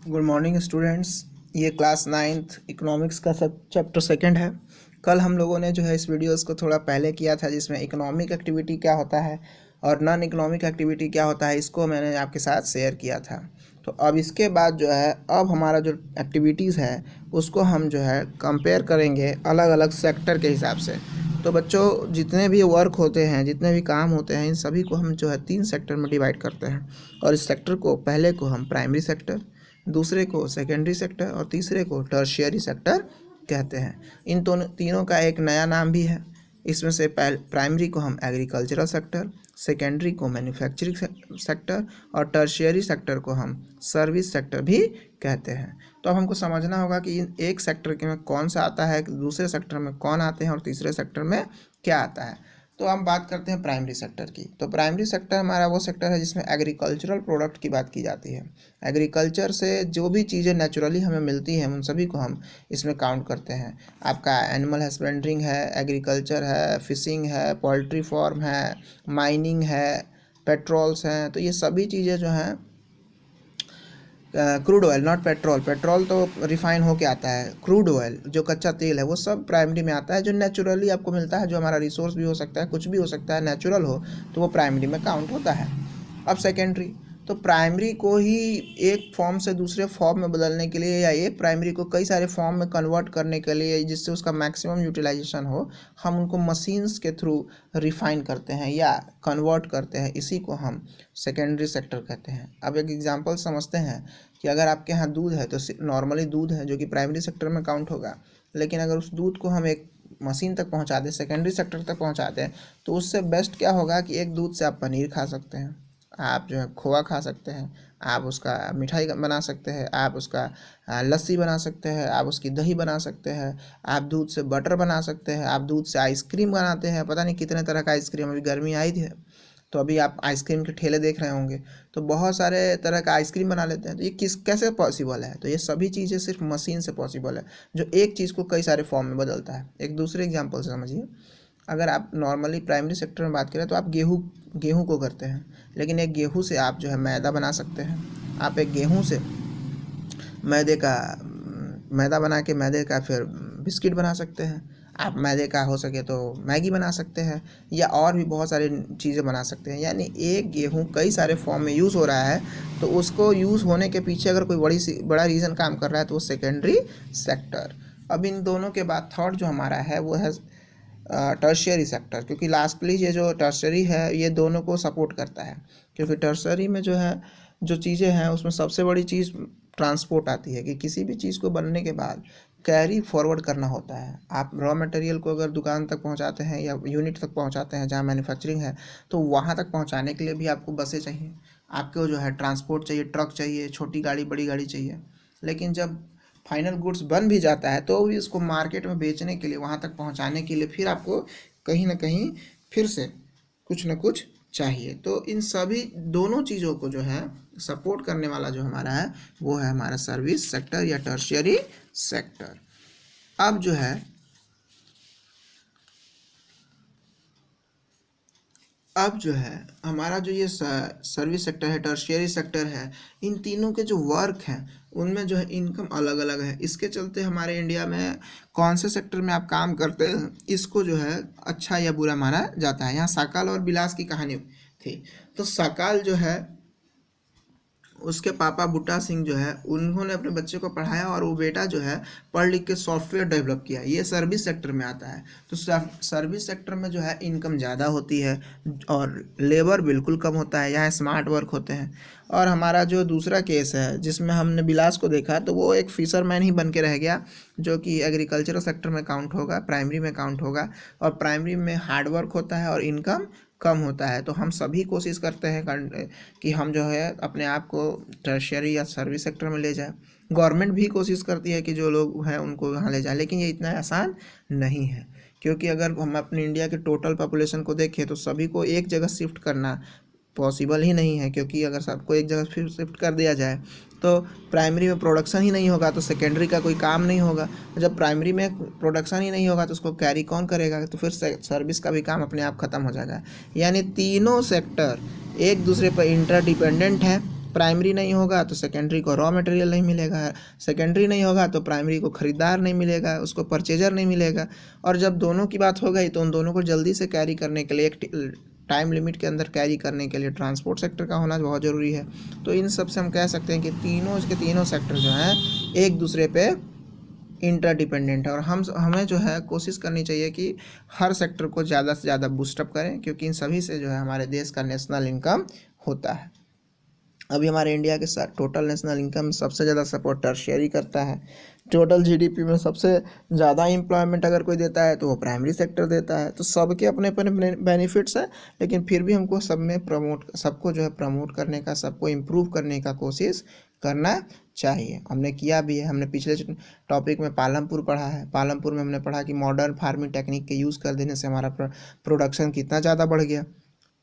Good morning students. ये class ninth economics का सब चैप्टर सेकंड है। कल हम लोगों ने जो है इस वीडियोस को थोड़ा पहले किया था, जिसमें इकोनॉमिक एक्टिविटी क्या होता है और नॉन इकोनॉमिक एक्टिविटी क्या होता है, इसको मैंने आपके साथ शेयर किया था। तो अब इसके बाद जो है अब हमारा जो एक्टिविटीज़ है उसको हम जो है कंपेयर करेंगे अलग अलग सेक्टर के हिसाब से। तो बच्चों, जितने भी वर्क होते हैं, जितने भी काम होते हैं, इन सभी को हम जो है 3 सेक्टर में डिवाइड करते हैं। और इस सेक्टर को पहले को हम प्राइमरी सेक्टर, दूसरे को सेकेंडरी सेक्टर और तीसरे को टर्शियरी सेक्टर कहते हैं। इन दोनों तीनों का एक नया नाम भी है। इसमें से प्राइमरी को हम एग्रीकल्चरल सेक्टर, सेकेंडरी को मैन्युफैक्चरिंग सेक्टर और टर्शियरी सेक्टर को हम सर्विस सेक्टर भी कहते हैं। तो अब हमको समझना होगा कि इन एक सेक्टर के में कौन सा आता है, दूसरे सेक्टर में कौन आते हैं और तीसरे सेक्टर में क्या आता है। तो हम बात करते हैं प्राइमरी सेक्टर की। तो प्राइमरी सेक्टर हमारा वो सेक्टर है जिसमें एग्रीकल्चरल प्रोडक्ट की बात की जाती है। एग्रीकल्चर से जो भी चीज़ें नेचुरली हमें मिलती हैं उन सभी को हम इसमें काउंट करते हैं। आपका एनिमल हस्बेंड्रिंग है, एग्रीकल्चर है, फिशिंग है, पोल्ट्री फार्म है, माइनिंग है, पेट्रोल्स हैं। तो ये सभी चीज़ें जो हैं, crude oil not petrol, petrol तो रिफाइन होके आता है, क्रूड ऑयल जो कच्चा तेल है वो सब प्राइमरी में आता है, जो नेचुरली आपको मिलता है, जो हमारा रिसोर्स भी हो सकता है, कुछ भी हो सकता है, नेचुरल हो तो वो प्राइमरी में काउंट होता है। अब सेकेंडरी, तो प्राइमरी को ही एक फॉर्म से दूसरे फॉर्म में बदलने के लिए या एक प्राइमरी को कई सारे फॉर्म में कन्वर्ट करने के लिए, जिससे उसका मैक्सिमम यूटिलाइजेशन हो, हम उनको मशीन्स के थ्रू रिफाइन करते हैं या कन्वर्ट करते हैं। इसी को हम सेकेंडरी सेक्टर कहते हैं। अब एक एग्जांपल समझते हैं कि अगर आपके यहाँ दूध है तो नॉर्मली दूध है जो कि प्राइमरी सेक्टर में काउंट होगा, लेकिन अगर उस दूध को हम एक मशीन तक पहुँचा दें, सेकेंडरी सेक्टर तक पहुँचा दें, तो उससे बेस्ट क्या होगा कि एक दूध से आप पनीर खा सकते हैं, आप जो है खोआ खा सकते हैं, आप उसका मिठाई बना सकते हैं, आप उसका लस्सी बना सकते हैं, आप उसकी दही बना सकते हैं, आप दूध से बटर बना सकते हैं, आप दूध से आइसक्रीम बनाते हैं। पता नहीं कितने तरह का आइसक्रीम, अभी गर्मी आई थी तो अभी आप आइसक्रीम के ठेले देख रहे होंगे, तो बहुत सारे तरह का आइसक्रीम बना लेते हैं। तो ये कैसे पॉसिबल है? तो ये सभी चीज़ें सिर्फ मशीन से पॉसिबल है, जो एक चीज़ को कई सारे फॉर्म में बदलता है। एक दूसरे एग्जांपल से समझिए, अगर आप नॉर्मली प्राइमरी सेक्टर में बात करें तो आप गेहूँ को करते हैं, लेकिन एक गेहूँ से आप जो है मैदा बना सकते हैं। आप एक गेहूँ से मैदा बना के मैदे का फिर बिस्किट बना सकते हैं। आप मैदे का हो सके तो मैगी बना सकते हैं, या और भी बहुत सारी चीज़ें बना सकते हैं। यानी एक गेहूँ कई सारे फॉर्म में यूज़ हो रहा है, तो उसको यूज़ होने के पीछे अगर कोई बड़ा रीज़न काम कर रहा है तो वो सेकेंडरी सेक्टर। अब इन दोनों के बाद थर्ड जो हमारा है वो है टर्शियरी सेक्टर, क्योंकि लास्टली ये जो टर्शियरी है ये दोनों को सपोर्ट करता है। क्योंकि टर्शियरी में जो है जो चीज़ें हैं उसमें सबसे बड़ी चीज़ ट्रांसपोर्ट आती है, कि किसी भी चीज़ को बनने के बाद कैरी फॉरवर्ड करना होता है। आप रॉ मटेरियल को अगर दुकान तक पहुंचाते हैं या यूनिट तक पहुंचाते हैं जहां मैन्युफैक्चरिंग है, तो वहां तक पहुंचाने के लिए भी आपको बसें चाहिए, आपको जो है ट्रांसपोर्ट चाहिए, ट्रक चाहिए, छोटी गाड़ी, बड़ी गाड़ी चाहिए। लेकिन जब फाइनल गुड्स बन भी जाता है तो भी उसको मार्केट में बेचने के लिए, वहाँ तक पहुँचाने के लिए फिर आपको कहीं ना कहीं फिर से कुछ ना कुछ चाहिए। तो इन सभी दोनों चीज़ों को जो है सपोर्ट करने वाला जो हमारा है वो है हमारा सर्विस सेक्टर या टर्शियरी सेक्टर। अब जो है हमारा जो ये सर्विस सेक्टर है, टर्शियरी सेक्टर है, इन तीनों के जो वर्क हैं उनमें जो है इनकम अलग अलग है। इसके चलते हमारे इंडिया में कौन से सेक्टर में आप काम करते हैं इसको जो है अच्छा या बुरा माना जाता है। यहाँ साकाल और बिलास की कहानी थी। तो साकाल जो है, उसके पापा बूटा सिंह जो है, उन्होंने अपने बच्चे को पढ़ाया और वो बेटा जो है पढ़ लिख के सॉफ्टवेयर डेवलप किया। ये सर्विस सेक्टर में आता है। तो सर्विस सेक्टर में जो है इनकम ज़्यादा होती है और लेबर बिल्कुल कम होता है, यहाँ स्मार्ट वर्क होते हैं। और हमारा जो दूसरा केस है जिसमें हमने बिलास को देखा, तो वो एक फिशरमैन ही बन के रह गया, जो कि एग्रीकल्चरल सेक्टर में काउंट होगा, प्राइमरी में काउंट होगा। और प्राइमरी में हार्ड वर्क होता है और इनकम कम होता है। तो हम सभी कोशिश करते हैं कि हम जो है अपने आप को टर्शियरी या सर्विस सेक्टर में ले जाए। गवर्नमेंट भी कोशिश करती है कि जो लोग हैं उनको यहाँ ले जाए, लेकिन ये इतना आसान नहीं है। क्योंकि अगर हम अपने इंडिया के टोटल पॉपुलेशन को देखें तो सभी को एक जगह शिफ्ट करना पॉसिबल ही नहीं है। क्योंकि अगर सबको एक जगह फिर शिफ्ट कर दिया जाए तो प्राइमरी में प्रोडक्शन ही नहीं होगा, तो सेकेंडरी का कोई काम नहीं होगा। जब प्राइमरी में प्रोडक्शन ही नहीं होगा तो उसको कैरी कौन करेगा? तो फिर सर्विस का भी काम अपने आप ख़त्म हो जाएगा। यानी तीनों सेक्टर एक दूसरे पर इंटरडिपेंडेंट है प्राइमरी नहीं होगा तो सेकेंडरी को रॉ मटेरियल नहीं मिलेगा, सेकेंडरी नहीं होगा तो प्राइमरी को ख़रीदार नहीं मिलेगा, उसको परचेजर नहीं मिलेगा। और जब दोनों की बात हो गई तो उन दोनों को जल्दी से कैरी करने के लिए, एक टाइम लिमिट के अंदर कैरी करने के लिए ट्रांसपोर्ट सेक्टर का होना बहुत ज़रूरी है। तो इन सब से हम कह सकते हैं कि तीनों के तीनों सेक्टर जो हैं एक दूसरे पे इंटरडिपेंडेंट है। और हमें जो है कोशिश करनी चाहिए कि हर सेक्टर को ज़्यादा से ज़्यादा बूस्टअप करें, क्योंकि इन सभी से जो है हमारे देश का नेशनल इनकम होता है। अभी हमारे इंडिया के साथ टोटल नेशनल इनकम सबसे ज़्यादा सपोर्ट टर्शियरी करता है। टोटल जीडीपी में सबसे ज़्यादा एम्प्लॉयमेंट अगर कोई देता है तो वो प्राइमरी सेक्टर देता है। तो सबके अपने अपने बेनिफिट्स हैं, लेकिन फिर भी हमको सबको जो है प्रमोट करने का, सबको इम्प्रूव करने का कोशिश करना चाहिए। हमने किया भी है। हमने पिछले टॉपिक में पालमपुर पढ़ा है। पालमपुर में हमने पढ़ा कि मॉडर्न फार्मिंग टेक्निक के यूज़ कर देने से हमारा प्रोडक्शन कितना ज़्यादा बढ़ गया।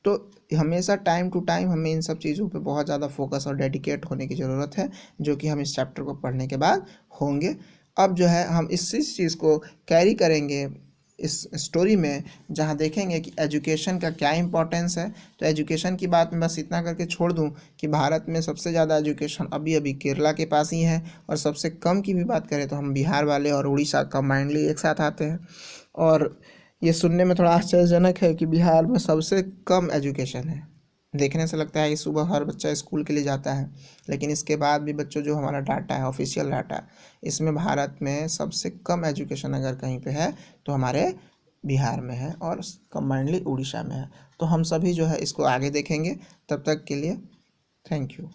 तो हमेशा टाइम टू टाइम हमें इन सब चीज़ों पे बहुत ज़्यादा फोकस और डेडिकेट होने की ज़रूरत है, जो कि हम इस चैप्टर को पढ़ने के बाद होंगे। अब जो है हम इस चीज़ को कैरी करेंगे इस स्टोरी में, जहाँ देखेंगे कि एजुकेशन का क्या इंपॉर्टेंस है। तो एजुकेशन की बात मैं बस इतना करके छोड़ दूँ कि भारत में सबसे ज़्यादा एजुकेशन अभी अभी केरला के पास ही है, और सबसे कम की भी बात करें तो हम बिहार वाले और उड़ीसा कंबाइंडली एक साथ आते हैं। और ये सुनने में थोड़ा आश्चर्यजनक है कि बिहार में सबसे कम एजुकेशन है। देखने से लगता है कि सुबह हर बच्चा स्कूल के लिए जाता है, लेकिन इसके बाद भी बच्चों, जो हमारा डाटा है, ऑफिशियल डाटा, इसमें भारत में सबसे कम एजुकेशन अगर कहीं पे है तो हमारे बिहार में है, और कंबाइंडली उड़ीसा में है। तो हम सभी जो है इसको आगे देखेंगे। तब तक के लिए थैंक यू।